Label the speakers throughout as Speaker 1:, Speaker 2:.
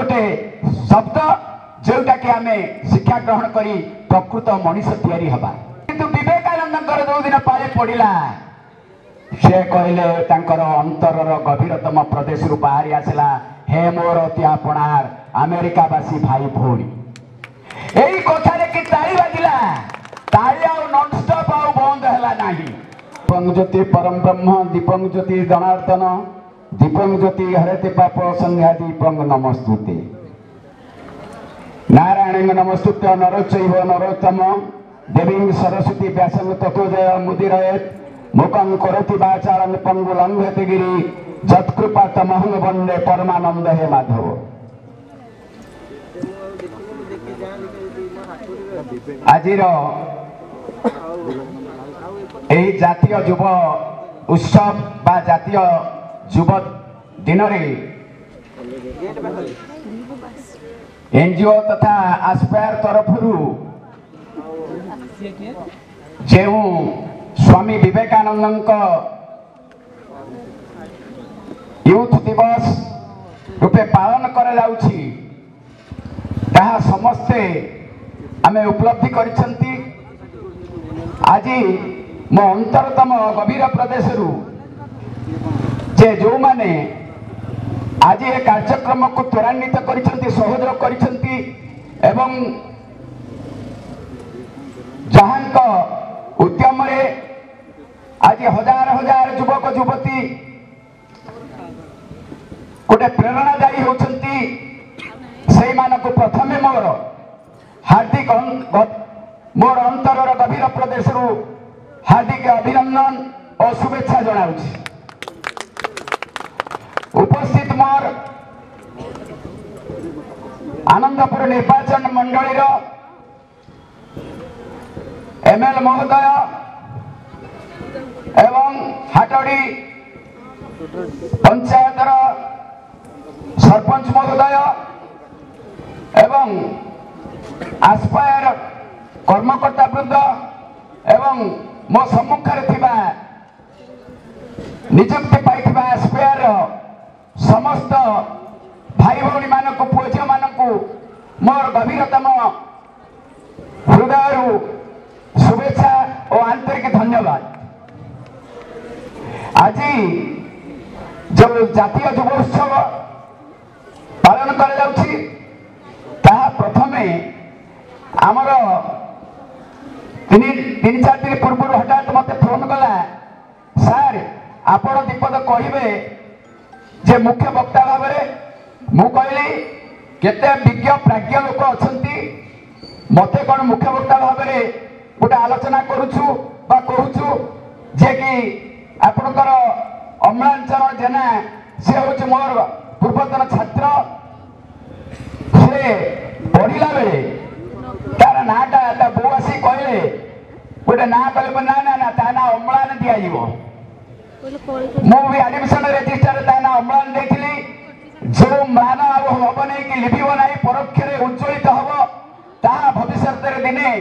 Speaker 1: गोटे शब्द जोटा कि आम शिक्षा ग्रहण करी प्रकृत मनीष तैयारी हवा किंतु विवेकानंद जो दिन पाले पड़ा से कहले अंतरर गभीरतम प्रदेश रु बाहरी आसला हे मोर अति आपणार अमेरिकावासी भाई भौणी यही कथार कि ताली बाजिला ताली आउ नॉनस्टॉप आउ बंद है ना दीपं ज्योति परम ब्रह्म दीपं ज्योति जनार्दन दीपं ज्योति हरते पाप संध्या दीपं नमस्तुते नारायण नमस्तुते नरचैव नरोत्तम देवी सरस्वती व्यासंग तत्वजय मुदिरयेत् मुखं करोति वाचालं पंगुलंघयति गिरि जत्कृपा तमहं वन्दे परमानंद हे माधव। आजिर यही जातीय युव उत्सव बा जातीय युव दिन एनजीओ तथा आस्पायर तरफ जो स्वामी विवेकानंद यूथ दिवस रूपे पालन करा समस्ते आमे उपलब्धि करिसंती। आज मो अंतरतम गभीर प्रदेश जे जो माने आज ये कार्यक्रम को त्वरान्वित करिसंती सहयोग करिसंती एवं जहां उद्यम रे आज हजार हजार युवक युवती गोटे प्रेरणादायी होती से मानक प्रथमे मोर हार्दिक मोर अंतरर गभीर प्रदेश हार्दिक अभिनंदन और शुभेच्छा जनाऊँ। उपस्थित मोर आनंदपुर निर्वाचन मंडली एमएल महोदय एवं हाटड़ी पंचायतर सरपंच महोदय एवं आस्पायर कर्मकर्ता वृंद एवं मो सम्मुखरे थिबा नियुक्ति पाइथिबा आस्पायर समस्त भाई भौणी मानक पुओ झियो मानक मोर गभीरतम हृदय शुभेच्छा और आंतरिक धन्यवाद। आज जो जातीय युव उत्सव पालन करा प्रथमे आमर तीन चार दिन पूर्व हठात मत फोन कला सार आपण दीपद कहे जे मुख्य वक्ता भाव मु कहली केते विज्ञ प्राज्ञ लोक अच्छा मते कौन मुख्य वक्ता भाव गोटे आलोचना करुछु बा कहूछु जे कि आपणकर अम्लांचरण जेना से हूँ मोर पूर्वतन छात्र से पढ़ला बेले तार नाटा बो आसी कहले गोटे ना कहले ना ना ना ता ना अम्लान दिज्व मुझे एडमिशन रजिस्टर ता ना अम्लान देथिली जो मान हम नहीं कि लिभिब ना परोक्ष उज्ज्वलित हम ताहा भविष्य दिने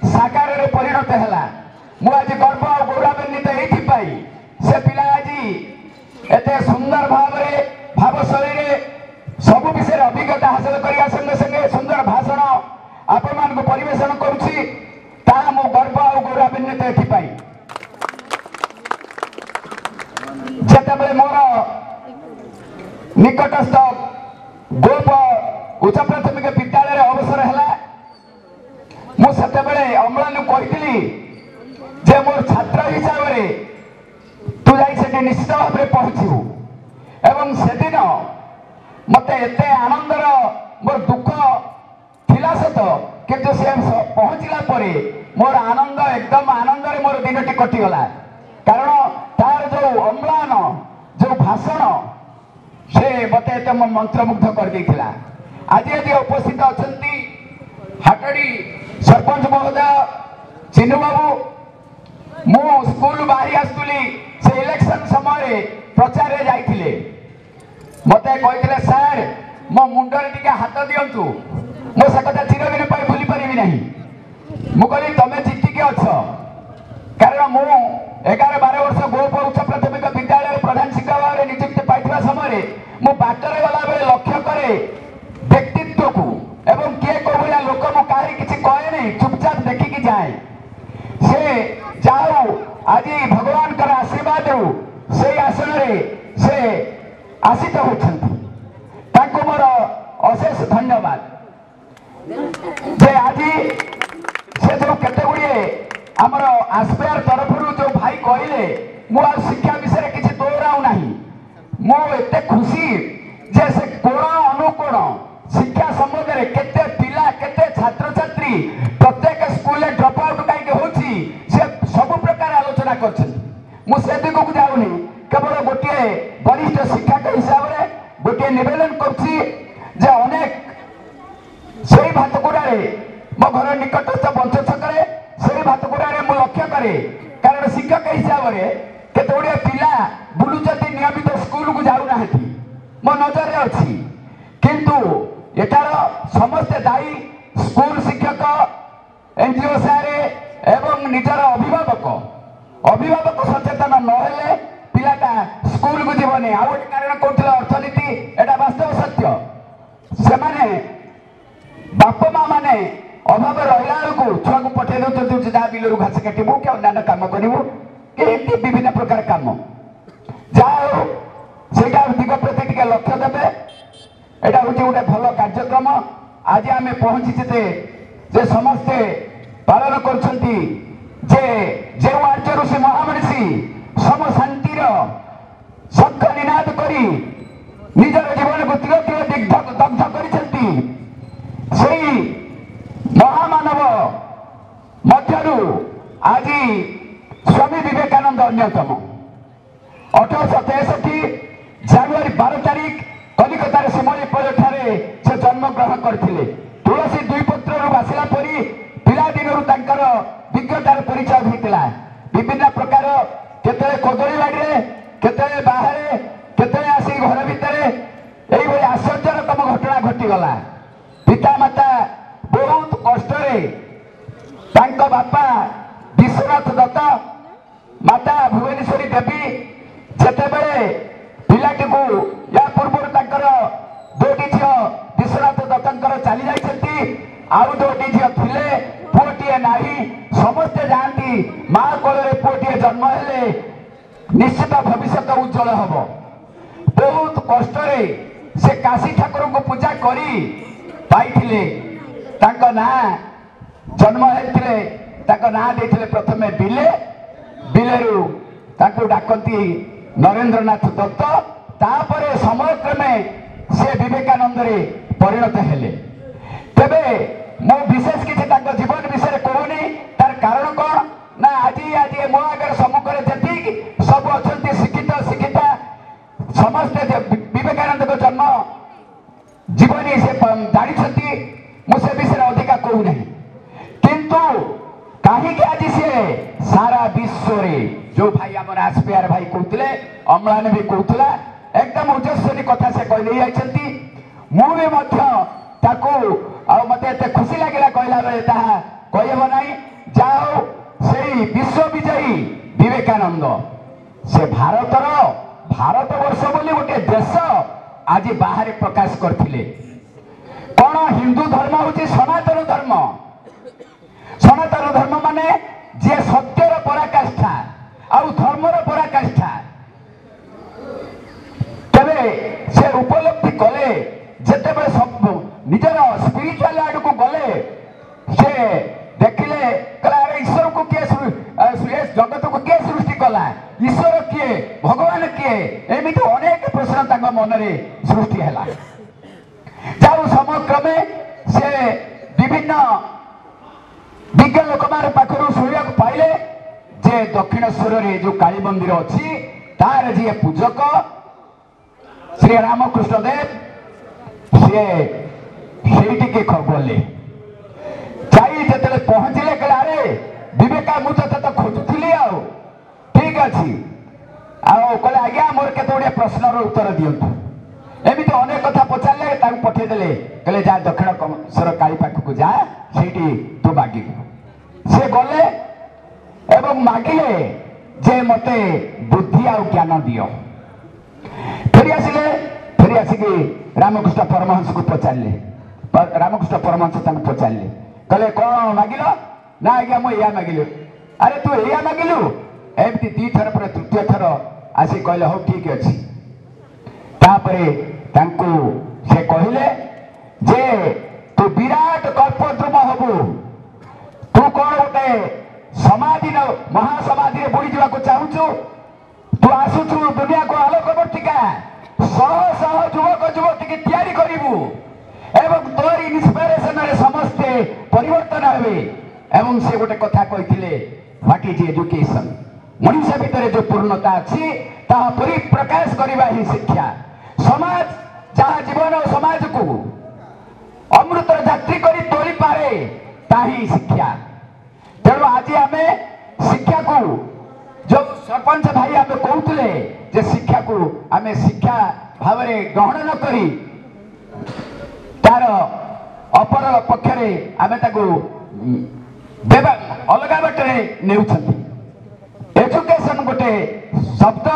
Speaker 1: साकार परिणत है। मुझे गर्व और गौरवान्वित ये से पिला आज एत सुंदर भाव शैली सब विषय अभिज्ञता हासिल करने संगे संगे सुंदर भाषण आपण मान परिवेशन करुच्ची मो गर्व और गौरवान्वित ये जिते मोर निकटस्थ गोप उच्च प्राथमिक विद्यालय अवसर है मुझे अम्लान कही जे मोर छात्र हिसाब से तू जा निश्चित भाव में पहुंचू एवं से दिन मत एत आनंदर मोर दुख थिला सत किंतु से पहुंचला मोर आनंद एकदम आनंद मोर दिन टी कटिगला कारण तार जो अम्लान जो भाषण से मत मंत्रमुग्ध कर देथिला। आज आज उपस्थित अच्छा हाटड़ी सरपंच महोदय चिन्नू बाबू मु स्कूल बाहरी आसुली से इलेक्शन समय प्रचार रे जाइथिले मते कहिथिले सर मो मुंडरे टिके हाथ दियंतु मो से कथा चिरदिन पर भूली परिबि नाही मु कहली तमे जिति के अछ कारण मु 11-12 वर्ष गोप उच्च प्राथमिक विद्यालय प्रधान शिक्षक भाव नियुक्ति पाइथिबा समय मु बाटरे गला बेले लक्ष्य करे आज भगवान का आशीर्वाद से आसन से आसित होती मोर अशेष धन्यवाद जे आज से जो केते गुड़िए आमर आस्पेयर तरफ जो भाई कहले मु शिक्षा विषय किसी दोहराऊ ना मुझे खुशी जे से कोण अनुकोण शिक्षा संबंध में केते पिला केते छात्र छात्री प्रत्येक स्कूल ड्रॉप आउट कहीं होची से सब प्रकार आलोचना कर मुझे दिग को जाऊनी केवल गोटे वरिष्ठ शिक्षक हिसाब से गोटे निवेदन कर अनेक से भातकुड़ा मो घर निकटस्थ बंश छकरे से भातकुड़ा मुझे लक्ष्य करे कारण शिक्षक हिसाब से केते गुड़े पिला बुलुचती नियमित स्कूल को जाऊना मो नजर अच्छी किंतु एटार समस्ते दायी स्कूल शिक्षक एनजीओ सारे एवं निजर अभिभावक सचेतन नहेले पिलाटा स्कूल को जीवनी आ गोटे कारण कहते अर्थनीति एटा वास्तव सत्य से माने बाप माँ मैंने अभाव रहा छुआ को पठे दौरान जहाँ बिलू घास काटबू कि अन्य कम करूँ कि विभिन्न प्रकार कम जहाँ से दिग प्रति टे लक्ष्य देवे यहाँ हूँ गोटे भल कार्यक्रम आज आम पहुँची जे समस्ते पालन कर आर्य ऋषि महामनीषी सम शांतिर शंख निनाद कर निजर जीवन को तीर तीर दग्ध कर महामानव मध्यरु आज स्वामी विवेकानंद अन्यतम 1863 जनवरी 12 तारिख कलिकतार शिमलीपल ठारे से जन्म ग्रहण करथिले तुलसी दुई पत्र बासिला परी पिला दिनरु तांकर विज्ञतार परिचय होइतिला विभिन्न प्रकार केते कदली बाड़ी केते बाहर केते आसी घर भितर एई भली आश्चर्यकम घटना घटिगला पिता माता बहुत कष्ट बापा विश्वनाथ दत्त माता भुवनेश्वरी देवी जितेबले पिलाटी को या पूर्व दुईटी झील विश्वनाथ दत्तर चली जाती आउ दुईटी झील थे पुओटे ना समस्ते जाती माँ कोल पुओटे जन्म हेले निश्चित भविष्य उज्जवल हम बहुत कष्ट से काशी ठाकुर को पूजा करी पाइथिले तांको ना जन्म हेतिले तांको ना देथिले प्रथमे बिले बिलेरु तांको डाकती नरेंद्रनाथ दत्त तापरे समय क्रमे से विवेकानंद रे परिणत हेले तेबे मो विशेष किछि तांको जीवन विषय कहूनी तार कारण कोन ना आज मो आगे सम्मुख जति सब अछंती शिक्षित शिक्षिता समस्त विवेकानंद को जन्म जीवनी से जानी मुझे विषय अधिका कहू ना किंतु कहीं आज सी सारा विश्व रे जो भाई आम आसपेयर भाई कहते अम्लान भी कहला एकदम ओजस्वी कथा से कहते मुझे मत एत खुशी लगे कहला बेले कहब ना जाओ से विश्व विजयी विवेकानंद से भारत वर्ष बोली गोटे देश आज बाहर प्रकाश करथिले कौन हिंदू धर्म हूँ सनातन धर्म माने जे सत्यर पराकाष्ठा आउ धर्मर पराकाष्ठा तेरे से उपलब्धि कले जिते सब निजर स्पिरिचुअल आड़ को गले से देखिले अरे ईश्वर को किए जगत को किए सृष्टि कला ईश्वर किए भगवान किए एमती अनेक प्रश्न मन में सृष्टि है जाऊ समक्रमे से विभिन्न विज्ञ लोक मान पाखर शुणा पाइले जे दक्षिणेश्वर रे जो काली मंदिर अच्छी तार जी पूजक श्री रामकृष्ण देव से गले जिते पहुंचले कहले अरे विवेका मुझे तो खोजुली आ ठीक अच्छे कहले आज्ञा मोर केते प्रश्न उत्तर दिंतु एमती अनेक कथा पचारे पठेदेले कहले जा दक्षिणेश्वर काली पाखक जा से तू मागिबू से गले एवं मागिले जे मते बुद्धि आ ज्ञान दियो फेरी आसिक रामकृष्ण परमहंस को पचारे रामकृष्ण परमहंस पचारे कहले कौन मागिल ना आज्ञा मुझे या मागिलु अरे तू या मागिलु एमती दी थर पर तृतीय थर आसी कहले हो ठीक अच्छे तापरे तांको से कहले जे तू विराट कल्पद्रुम हबु तू कौन गोटे समाधि महासमाधि बुड़ी जावाक चाहूचु तू आसुचु दुनिया को आलोकवर्तिका शह शह युवक युवती की तैयारी करिबु एवं तोरी इन्स्पिरेशन रे समस्ते परिवर्तन हेबे एवं से गोटे कथा कहिथिले व्हाट इज एजुकेशन मनुष्य भितर जो पूर्णता अच्छी ताहा परिप्रकाश करबा ही शिक्षा समाज जहाँ जीवन और समाज को अमृत यात्री करी तोली पारे ताही शिक्षा तेणु आज आम शिक्षा को जो सरपंच भाई आम कहते जे शिक्षा को आम शिक्षा भाव ग्रहण न करी तार अपर पक्षरे आम देवा अलग बाटे नेउछंती एजुकेशन गोटे शब्द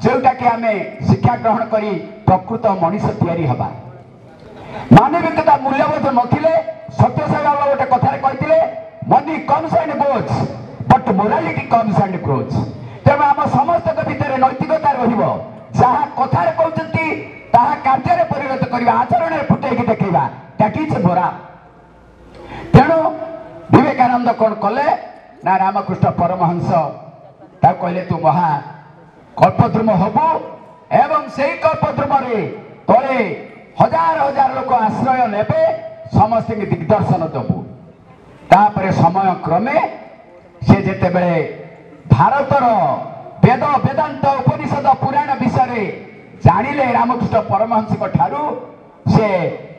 Speaker 1: जोटा कि आम शिक्षा ग्रहण करी प्रकृत मनीष तैयारी हवा मानविकता मूल्यबोध नथिले सत्यसाई बाबा गोटे कथा कहते money comes and goes but morality comes and grows तेणु आम समस्त भितर नैतिकता रहिबो जहाँ कथार कहते ताहा कार्य परिणत करवा आचरण में फुटेकी देखा दैट इज मोरा तेणु विवेकानंद कौन कले ना रामकृष्ण परमहंस कहले तू महा कल्पद्रुम हबु एवं से कल्पद्रुम तले हजार हजार लोक आश्रय नेबे समस्त दिग्दर्शन दबु तापरे समय क्रमे से जेते बेले भारतर वेद वेदांत उपनिषद पुराण विषय जानिले रामकृष्ण परमहंस ठारू से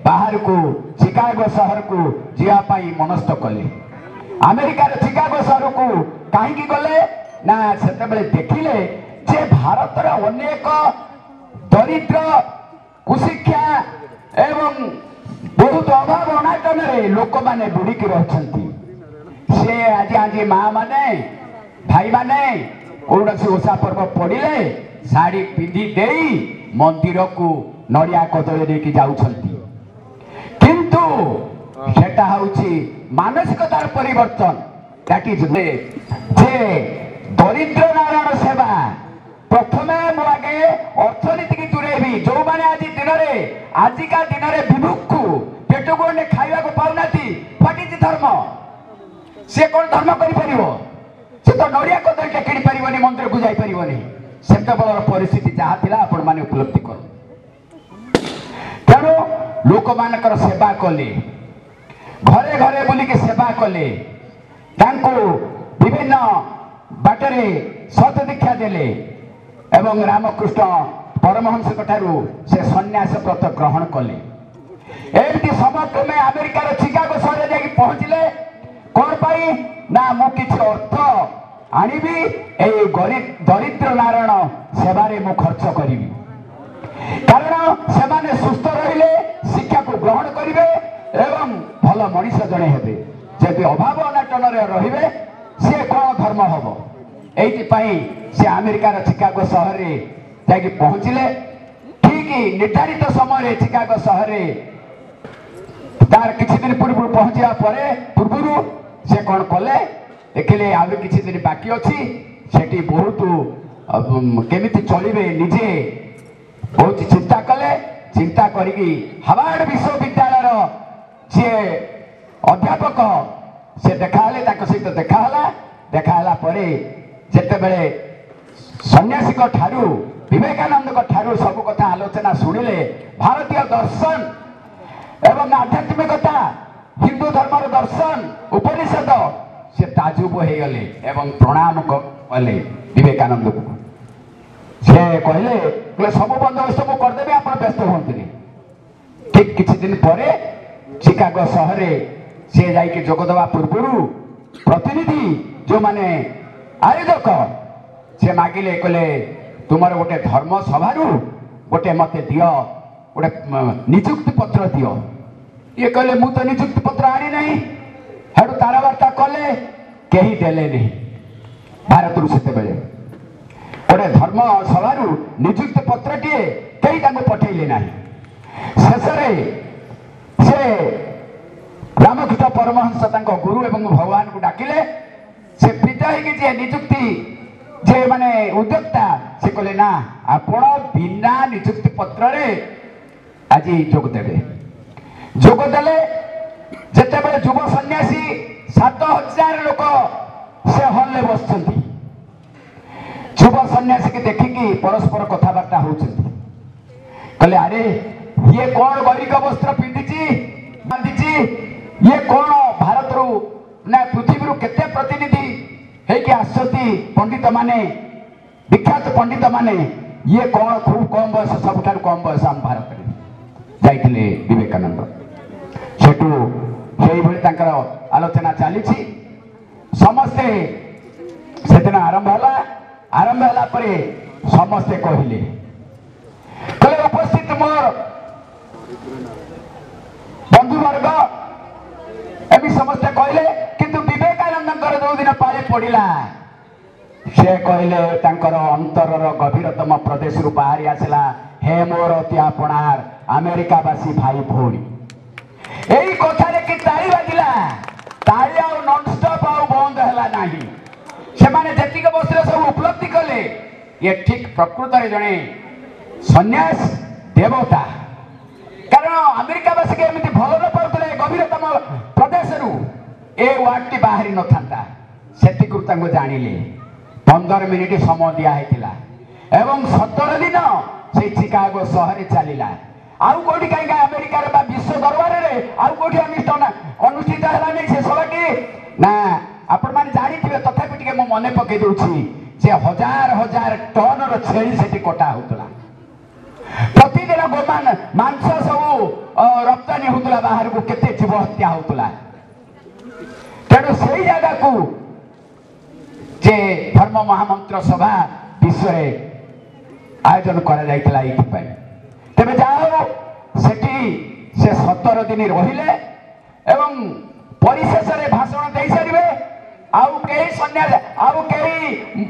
Speaker 1: बाहर को चिकागो शहर को जीवाई मनस्थ कले अमेरिकार चिकागो शहर को कहीं गले ना से देखिले जे भारतर अनेक दरिद्र कुशिक्षा एवं बहुत अभाव अनाटन लोक मैंने बुड़िकी रही से आज आज माँ माने भाई माने कौन ओषा पर्व पड़े शाढ़ी पिंधि दे मंदिर को नड़िया कदली लेकिन जाउछंती किंतु सेटा हउछि मानसिकतार परिवर्तन दैट इज जे दरिद्र नारायण सेवा प्रथमे मुझे अर्थनीति की दूरेबी जो मैंने आज दिन में आजिका दिन में विमुखु पेट गोटे खावा को पाऊना व्हाट इज धर्म सी कौन धर्म कर तो नड़िया कदली किणी पारे मंदिर को जापरि से परिस्थिति जहाँ थी आपण मैंने उपलब्धि कर तेणु लोक मानकर सेवा कले घरे घरे बुलिक सेवा कले विभिन्न बाटरे सत दीक्षा देले एवं रामकृष्ण परमहंस ठारू से सन्यास व्रत ग्रहण कले एमती समय में अमेरिकार चिकागो शहर जाकि पहुंचले कौन पाई ना मु किछि अर्थ आनिबी ए दरिद्र नारायण सेवारे मु खर्च करी कारण से माने सुस्थ रहिले शिक्षा को ग्रहण करिवे एवं भल मनीष जड़े हेबे जदि अभाव अनाटन रहिबे सी कौन धर्म हम ये से अमेरिकार चिकागो शहर जाकि पहुंचले ठीक निर्धारित समय चिकागो शहर तार किछि दिन पूर्व पहुंचा पूर्व से कौन कले देखिले आगे किछि दिन बाकी अच्छी सेठी बहुत केमिति चलिबे निजे बहुत चिंता कले चिंता करी हार्वर्ड विश्वविद्यालय सी अध्यापक से देखाले सहित देखाला परे जेतेबेले सन्यासी ठारू विवेकानंद ठारू सब कथा आलोचना शुणिले भारतीय दर्शन एवं आध्यात्मिकता हिंदू धर्मर दर्शन उपनिषद से ताजुब हो गले एवं प्रणाम कले विवेकानंद को से कहले सब बंदोबस्त को करदेवी आप व्यस्त हमें ठीक किछि दिन पर चिकागो शहर से जाकि जोगदवा पूर्व प्रतिनिधि जो माने आयोजक से मागिले कहले तुमर गोटे धर्म सभारू गोटे मते दियो गोटे निजुक्ति पत्र दियो ये कहले मु तो निजुक्ति पत्र आनी नहीं हेडू ताराबार्ता कले कहीं देले नहीं भारत से गोटे धर्म सभारू निजुक्ति पत्र टे कहीं पठेले ना शेषे से रामकृष्ण परमहंस गुरु एवं भगवान को डाकिले से विदा होगी निजुक्ति जे माने उद्योक्ता से कहले ना आपण बिना नियुक्ति पत्र रे आज जोग देवे जोग देले जेते बेले युव सन्यासी 7000 लोक से हॉल ले बसछंती युव सन्यासी के देखिकी परस्पर कथबार्ता होछंती कहले अरे ये कौन गरीब वस्त्र पिंधिची बांधिची ये कौन भारत रु ना पृथ्वी रु केते प्रतिनिधि हे कि आसती पंडित माने विख्यात पंडित माने ये कौन खूब कम बयस सबठार कम बयस आम भारत रे जाइथिले विवेकानंद सेटू सेई भली तांकर आलोचना चलीछि समस्ते सेदिन आरंभ होला परे समस्ते कहिले कहले उपस्थित मोर बंधु वर्ग एबी समस्ते कहले किंतु विवेकानंदकर जो दिन पाले पड़िला से कहले तांकर अंतरर गभीरतम प्रदेश रु बाहरी आसला हे मोर अति आपणार अमेरिकावासी भाई भौणी एई कथा रे कि ताली बाजिला ताली आ नॉन स्टॉप आ बंद हला नाही से माने जेतिक बसले सब उपलब्धि कले ये ठीक प्रकृत रे जणे सन्यास देवता कारण अमेरिकावासी के एमती भल न पाउतले गभीरतम प्रदेश रु ए वार्ड टी बाहरी न थांता सेतिकु तांको जानिले 15 मिनिट समय दिया हेतिला एवं 17 दिन से चिकागो शहर चलिला आउ कोठी काई अमेरिका रे बा विश्व दरबार रे आउ कोठी अनुष्ठित हला नै से सभाटी ना आपण माने जानिथिबे तथापि टिके म मने पके दउछि जे हजार हजार टन रो छेली सेठी कोटा होतला प्रतिदिन गोमान मांस सब रप्तानी होतला बाहर को केते जीव हत्या होतला तेणु से जगह को जे धर्म महामंत्र सभा विश्व आयोजन करा जाइतला एथि पई तेबे जाओ सेठी से 17 दिन रहिले एवं परिशेष रे भाषण देई सारिबे आउ केही सन्यास आउ केही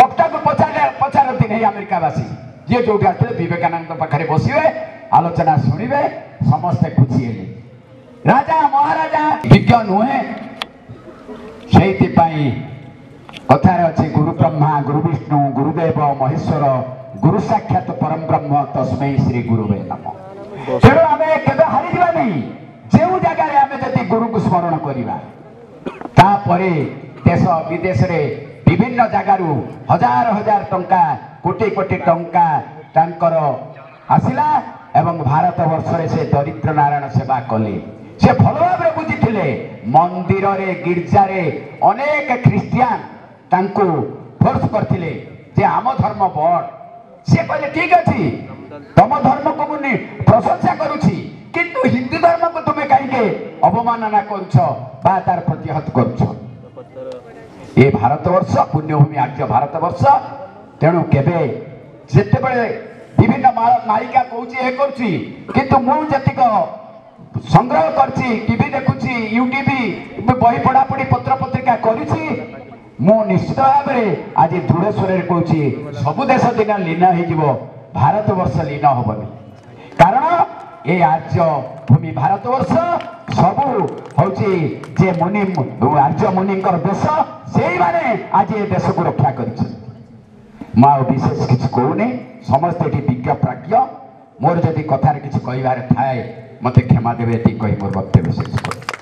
Speaker 1: वक्ता को पचारती नहीं अमेरिकावासी जे जोटी आते विवेकानंद पाखरे बसिबे आलोचना सुनिबे समस्त खुशी हेले राजा महाराजा विज्ञ नुहे सेति पई कथारे अछि गुरु ब्रह्मा गुरु विष्णु गुरुदेव महेश्वर गुरु साक्षात परम ब्रह्म तस्मै श्री गुरुवे नमः तेणु आमे केबे हारि दिबा नहीं जेउ जगह रे आमे जति गुरु को स्मरण करिबा तापरे देश विदेश रे विभिन्न जगारू हजार हजार टंका कोटी कोटी टंका तांकर आसिला एवं भारत वर्ष रे से दरिद्र नारायण सेवा कले से भल भाव बुझीथिले मंदिर रे गिरजा रे अनेक ख्रिस्टियान तांको फोर्स करथिले जे आम धर्म बड़ से कहले ठीक अछि तम धर्म को मुनि प्रशंसा करूछि किंतु हिंदू धर्म को तुमे काहे अवमानना करूछ बा तार प्रतिहत करूछ ए भारतवर्ष पुण्यभूमि आर्य भारतवर्ष तेणु केबे जेते बेले विभिन्न मालिका कहूची ए करछि किंतु मु जतिक संग्रह करछि टीवी देखुछि यूट्यूब बही पढ़ा पढ़ी पत्र पत्रिका करिछि मु निश्चित भाव में आज दृढ़ स्वर कहूँ सबु देश दिन लीन हो भारतवर्ष लीन हेनी कारण ये आर्य भूमि भारतवर्ष सबू हूँ जे मुनि आर्य मुनि देश से माने आज ये देश को रक्षा कर विशेष किसी कहूनी समस्त ये विज्ञ प्राज्ञ मोर जदि कथार किसी कहार थाए मत क्षमा देवे ये कही मोर वक्तव्य शेष कर।